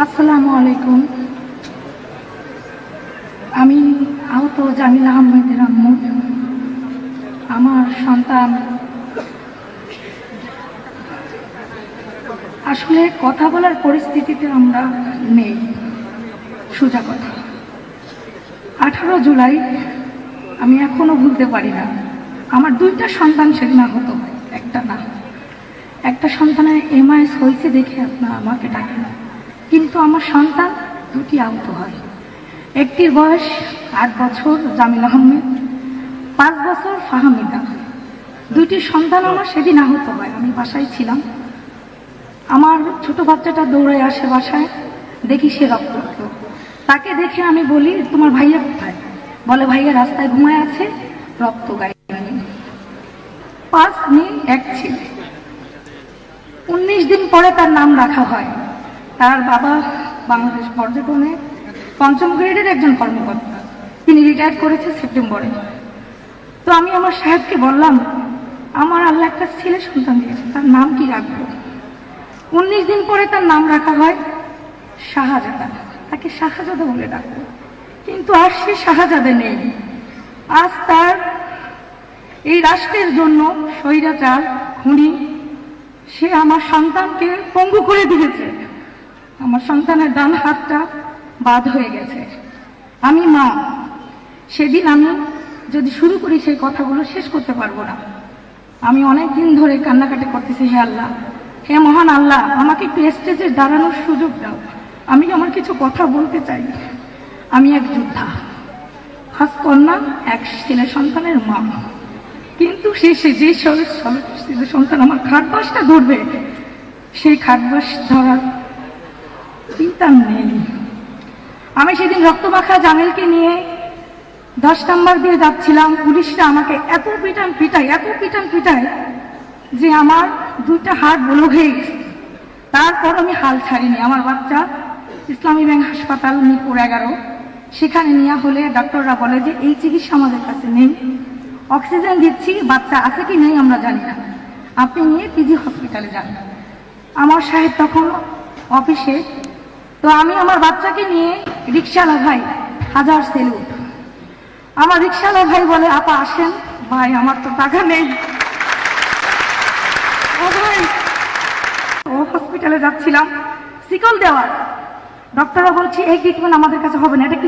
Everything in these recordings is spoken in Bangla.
আসসালামু আলাইকুম। আমি আহত জামিলা আহমেদের আম্মু। আমার সন্তান আসলে কথা বলার পরিস্থিতিতে আমরা নেই, সোজা কথা। 18 জুলাই আমি এখনো ভুলতে পারি না। আমার 2টা সন্তান সেদিন আহত হয়, একটা না। একটা সন্তানের এমআইএস হয়েছে দেখে আপনারা আমাকে ডাকেন, কিন্তু আমার সন্তান 2টি আহত হয়। একটির বয়স 8 বছর জামিল আহমেদ, 5 বছর ফাহমিদা। 2টি সন্তান আমার সেদিন আহত হয়। আমি বাসায় ছিলাম। আমার ছোট বাচ্চাটা দৌড়ে আসে বাসায়, দেখি সে রক্তাক্ত। তাকে দেখে আমি বলি, তোমার ভাইয়া কোথায়? বলে, ভাইয়া রাস্তায় ঘুমায় আছে, রক্ত গায়ে। 5 মেয়ে, 1 ছেলে। 19 দিন পরে তার নাম রাখা হয়। তার বাবা বাংলাদেশ পর্যটনে 5ম গ্রেডের একজন কর্মকর্তা, তিনি রিটায়ার করেছে সেপ্টেম্বরে। তো আমি আমার সাহেবকে বললাম, আমার আল্লাহ একটা ছেলে সন্তান দিয়েছে, তার নাম কি রাখবো? 19 দিন পরে তার নাম রাখা হয় শাহজাদা। তাকে শাহজাদা বলে ডাকবো, কিন্তু আর সে শাহজাদা নেই। আজ তার এই রাষ্ট্রের জন্য স্বৈরাচার খুনি সে আমার সন্তানকে পঙ্গু করে দিয়েছে। আমার সন্তানের ডান হাতটা বাদ হয়ে গেছে। আমি মা, সেদিন আমি যদি শুরু করি সেই কথাগুলো শেষ করতে পারবো না। আমি অনেক দিন ধরে কান্নাকাটি করতেছি, হে আল্লাহ, হে মহান আল্লাহ, আমাকে একটু স্টেজে দাঁড়ানোর সুযোগ দাও। আমি আমার কিছু কথা বলতে চাই। আমি এক যোদ্ধা, খাস কন্যা, এক ছেলে সন্তানের মা, কিন্তু যে ছেলে সন্তান আমার খাটবাসটা ধরবে, সেই খাটবাস ধরার চিন্তা নেই। আমি সেদিন রক্তমাখা জামিলকে নিয়ে 10 নাম্বার দিয়ে যাচ্ছিলাম। পুলিশরা আমাকে এত পিটান পিটায় যে আমার 2টা হাড় বড় হয়ে গেছে। তারপর আমি হাল ছাড়িনি। আমার বাচ্চা ইসলামী ব্যাংক হাসপাতাল মিরপুর 11, সেখানে নেওয়া হলে ডাক্তাররা বলে যে এই চিকিৎসা আমাদের কাছে নেই, অক্সিজেন দিচ্ছি, বাচ্চা আছে কি নেই আমরা জানি না, আপনি নিয়ে পিজি হসপিটালে যান। আমার সাহেব তখন অফিসে। তো আমি আমার বাচ্চাকে নিয়ে, রিক্সাওয়ালা ভাই, 1000 সেলুট। আমার রিক্সাওয়ালা ভাই বলে, আপা আসেন। ভাই, আমার তো টাকা নেই। ও ভাই, ও হসপিটালে যাচ্ছিলাম, শিকল দেওয়ার। ডক্টররা বলছে এই ট্রিটমেন্ট আমাদের কাছে হবে না, এটা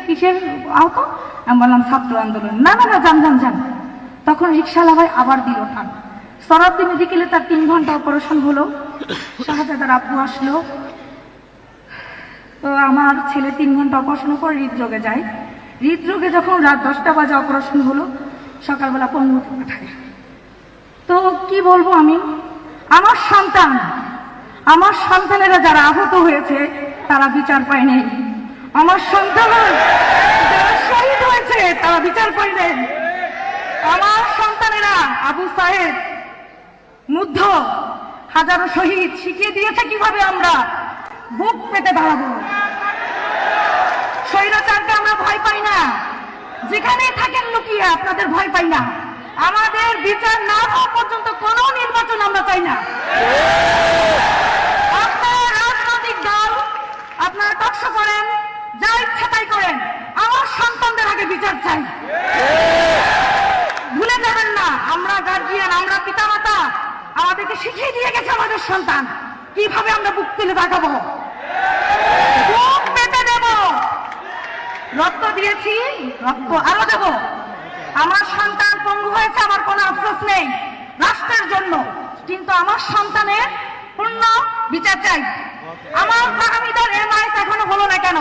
কিসের আহত? আমি বললাম ছাত্র আন্দোলন। না, যান। তখন রিক্সাওয়ালা ভাই আবার দিল টান। সরাব্দি মেডিকেলে তার 3 ঘন্টা অপারেশন হলো। শাহজাদার আব্বু আসলো। তো আমার ছেলে 3 ঘন্টা অপারেশনের পর হৃদরোগে যায়। হৃদরোগে যখন রাত 10টা বাজে অপারেশন হলো, সকালবেলা পঙ্গুতে পাঠায়। তো কি বলবো আমি, আমার সন্তানেরা যারা আহত হয়েছে তারা বিচার পায় নাই। আমার সন্তান যারা শহীদ হয়েছে তারা বিচার পায় নাই। আমার সন্তানেরা আবু সাহেব, মুগ্ধ, হাজারো শহীদ শিখিয়ে দিয়েছে কিভাবে আমরা বুক পেতে দাঁড়াবো। স্বৈরাচারকে আমরা ভয় পাই না, যেখানেই থাকেন লুকিয়ে, আপনাদের ভয় পাই না। আমাদের বিচার না হওয়া পর্যন্ত কোনো নির্বাচন আমরা চাই না। আপনারা রাজনৈতিক দল, আপনারা টকশো করেন, যা ইচ্ছা তাই করেন, আমার সন্তানদের আগে বিচার চাই। ভুলে যাবেন না, আমরা গার্জিয়ান, আমরা পিতামাতা, আমাদেরকে শিখিয়ে দিয়ে গেছে আমাদের সন্তান কিভাবে আমরা বুক তুলে দেখাবো, বুক পেতে দেব। রক্ত দিয়েছি, রক্ত আরো দেব। আমার সন্তান পঙ্গু হয়েছে, আমার কোনো আফসোস নেই রাষ্ট্রের জন্য, কিন্তু আমার সন্তানের পূর্ণ বিচার চাই। আমার ফাহমিদার এমআইএস এখনো হলো না কেন?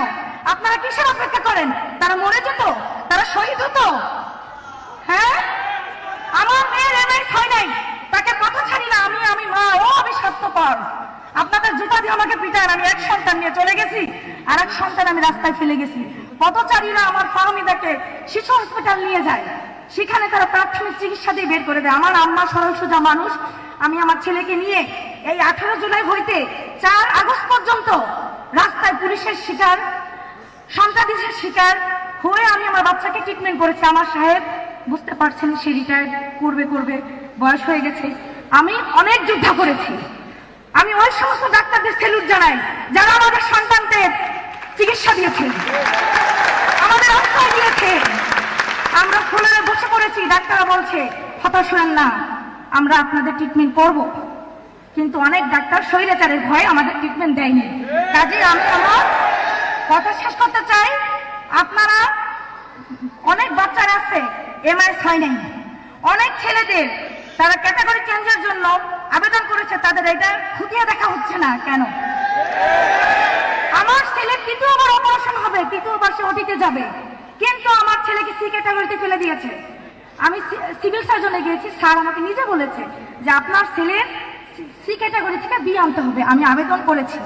আপনারা কিসের অপেক্ষা করেন? তারা মরে যেত, তারা শহীদ হতো। হ্যাঁ, আমার মেয়ের এমআইএস হয় নাই, তাকে কথা ছাড়ি না। আমি মা, ও আমি স্বার্থপর। আপনাদের জুতা দিয়ে আমাকে পিটান। আমি এক সন্তান নিয়ে চলে গেছি, আর এক সন্তান আমি রাস্তায় ফেলে গেছি। পথচারীরা আমার ফাহমিদাকে শিশু হসপিটাল নিয়ে যায়, সেখানে তারা প্রাথমিক চিকিৎসা দিয়ে বের করে দেয়। আমার আম্মা সরল সোজা মানুষ। আমি আমার ছেলেকে নিয়ে এই 18 জুলাই হইতে 4 আগস্ট পর্যন্ত রাস্তায় পুলিশের শিকার, সন্ত্রাসীদের শিকার হয়ে আমি আমার বাচ্চাকে ট্রিটমেন্ট করেছি। আমার সাহেব বুঝতে পারছেন, সে রিটায়ার করবে, বয়স হয়ে গেছে। আমি অনেক যুদ্ধ করেছি। আমি ওই সমস্ত ডাক্তারদের সেলুট জানাই যারা আমাদের সন্তান চিকিৎসা দিয়েছে, আমাদের আশ্রয় দিয়েছে। আমরা ফ্লোরে বসে পড়েছি, ডাক্তাররা বলছে হতাশ হবেন না, আমরা আপনাদের ট্রিটমেন্ট করব। কিন্তু অনেক ডাক্তার স্বৈরাচারের ভয়ে আমাদের ট্রিটমেন্ট দেয়নি। কাজে আমি আমার কথা শেষ করতে চাই, আপনারা অনেক বাচ্চারা আছে এমআইএস হয় নাই, অনেক ছেলেদের তারা ক্যাটাগরি চেঞ্জের জন্য আবেদন করেছে, তাদের এটা খুঁটিয়ে দেখা হচ্ছে না কেন? আমার ছেলে তৃতীয়বার অপারেশন হবে, তৃতীয়বার সে ওটিতে যাবে, কিন্তু আমার ছেলেকে সি ক্যাটাগরিতে ফেলে দিয়েছে। আমি সিভিল সার্জনে গিয়েছি, স্যার আমাকে নিজে বলেছে যে আপনার ছেলের সি ক্যাটাগরি থেকে বি আনতে হবে। আমি আবেদন করেছি,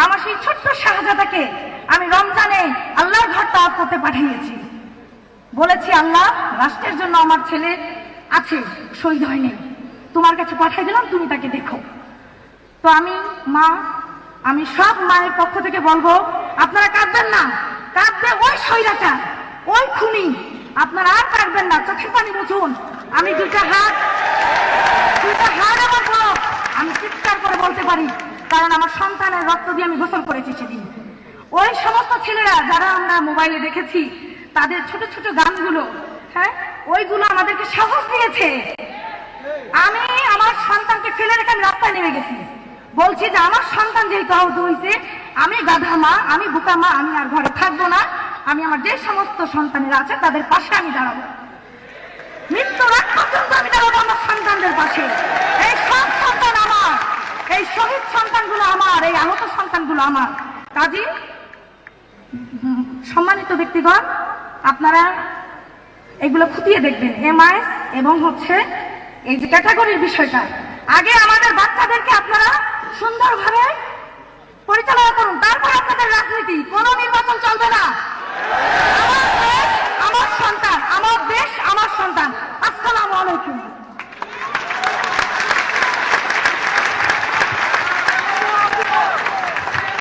আমার সেই ছোট্ট শাহজাদাকে আমি রমজানে আল্লাহর ঘর তাওয়াফ করতে পাঠিয়েছি, বলেছি আল্লাহ রাষ্ট্রের জন্য আমার ছেলে আছে, শহীদ হয়নি, তোমার কাছে পাঠিয়ে দিলাম, তুমি তাকে দেখো। তো আমি মা, আমি সব মায়ের পক্ষ থেকে বলবো আপনারা কাঁদবেন না, কাঁদবে ওই স্বৈরাচার, ওই খুনি, আপনারা আর কাঁদবেন না, চোখের পানি মুছুন। আমি দুইটা হাত আমার বড়, আমি চিৎকার করে বলতে পারি, কারণ আমার সন্তানের রক্ত দিয়ে আমি গোসল করেছি সেদিন। ওই সমস্ত ছেলেরা যারা আমরা মোবাইলে দেখেছি, তাদের ছোট ছোট গানগুলো, হ্যাঁ, ওইগুলো আমাদেরকে সাহস দিয়েছে। আমি আমার সন্তানকে ফেলে রেখে আমি রাস্তায় নেমে গেছি, বলছি যে আমার সন্তান যেহেতু আহত হয়েছে, আমি গাধা মা, আমি বোকা মা, আমি আর ঘরে থাকবো না, আমি আমার যে সমস্ত সন্তানেরা আছে তাদের পাশে আমি দাঁড়াবো, মৃত্যুর আগ পর্যন্ত আমি দাঁড়াবো আমার সন্তানদের পাশে। এই সব সন্তান আমার, এই শহীদ সন্তানগুলো আমার, এই আহত সন্তানগুলো আমার। কাজী সম্মানিত ব্যক্তিগণ, আপনারা এগুলো খুঁটিয়ে দেখবেন, এমআইএস এবং হচ্ছে এই যে ক্যাটাগরির বিষয়টা। আগে আমাদের বাচ্চাদেরকে আপনারা সুন্দরভাবে পরিচালনা করুন, তারপর